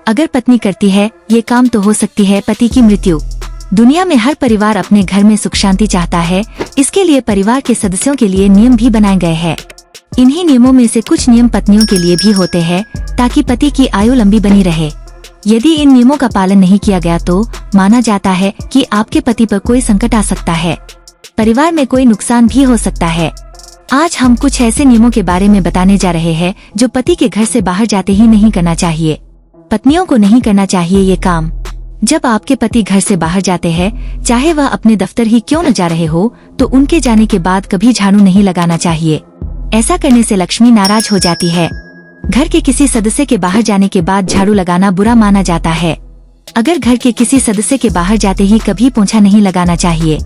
अगर पत्नी करती है ये काम तो हो सकती है पति की मृत्यु। दुनिया में हर परिवार अपने घर में सुख शांति चाहता है, इसके लिए परिवार के सदस्यों के लिए नियम भी बनाए गए हैं। इन्हीं नियमों में से कुछ नियम पत्नियों के लिए भी होते हैं ताकि पति की आयु लंबी बनी रहे। यदि इन नियमों का पालन नहीं किया गया तो माना जाता है कि आपके पति पर कोई संकट आ सकता है, परिवार में कोई नुकसान भी हो सकता है। आज हम कुछ ऐसे नियमों के बारे में बताने जा रहे हैं जो पति के घर से बाहर जाते ही नहीं करना चाहिए। पत्नियों को नहीं करना चाहिए ये काम। जब आपके पति घर से बाहर जाते हैं, चाहे वह अपने दफ्तर ही क्यों न जा रहे हो, तो उनके जाने के बाद कभी झाड़ू नहीं लगाना चाहिए। ऐसा करने से लक्ष्मी नाराज हो जाती है। घर के किसी सदस्य के बाहर जाने के बाद झाड़ू लगाना बुरा माना जाता है। अगर घर के किसी सदस्य के बाहर जाते ही कभी पोंछा नहीं लगाना चाहिए,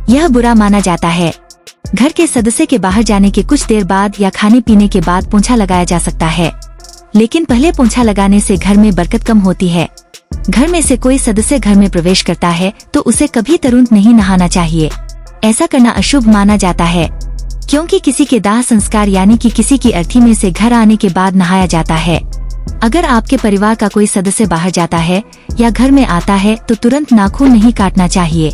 यह बुरा माना जाता है। घर के सदस्य के बाहर जाने के कुछ देर बाद या खाने पीने के बाद पोंछा लगाया जा सकता है, लेकिन पहले पोंछा लगाने से घर में बरकत कम होती है। घर में से कोई सदस्य घर में प्रवेश करता है तो उसे कभी तुरंत नहीं नहाना चाहिए। ऐसा करना अशुभ माना जाता है, क्योंकि किसी के दाह संस्कार यानी कि किसी की अर्थी में से घर आने के बाद नहाया जाता है। अगर आपके परिवार का कोई सदस्य बाहर जाता है या घर में आता है तो तुरंत नाखून नहीं काटना चाहिए,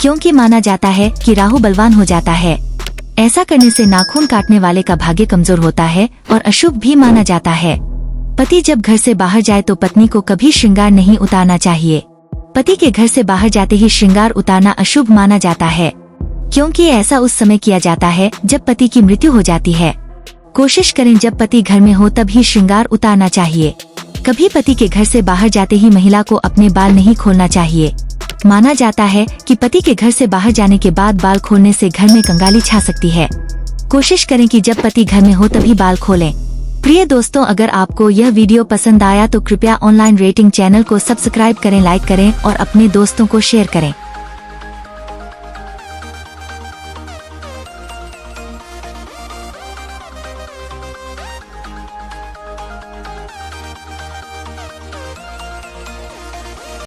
क्योंकि माना जाता है कि राहु बलवान हो जाता है। ऐसा करने से नाखून काटने वाले का भाग्य कमजोर होता है और अशुभ भी माना जाता है। पति जब घर से बाहर जाए तो पत्नी को कभी श्रृंगार नहीं उतारना चाहिए। पति के घर से बाहर जाते ही श्रृंगार उतारना अशुभ माना जाता है, क्योंकि ऐसा उस समय किया जाता है जब पति की मृत्यु हो जाती है। कोशिश करें जब पति घर में हो तब ही श्रृंगार उतारना चाहिए। कभी पति के घर से बाहर जाते ही महिला को अपने बाल नहीं खोलना चाहिए। माना जाता है कि पति के घर से बाहर जाने के बाद बाल खोलने से घर में कंगाली छा सकती है। कोशिश करें कि जब पति घर में हो तभी बाल खोलें। प्रिय दोस्तों, अगर आपको यह वीडियो पसंद आया तो कृपया ऑनलाइन रेटिंग चैनल को सब्सक्राइब करें, लाइक करें और अपने दोस्तों को शेयर करें।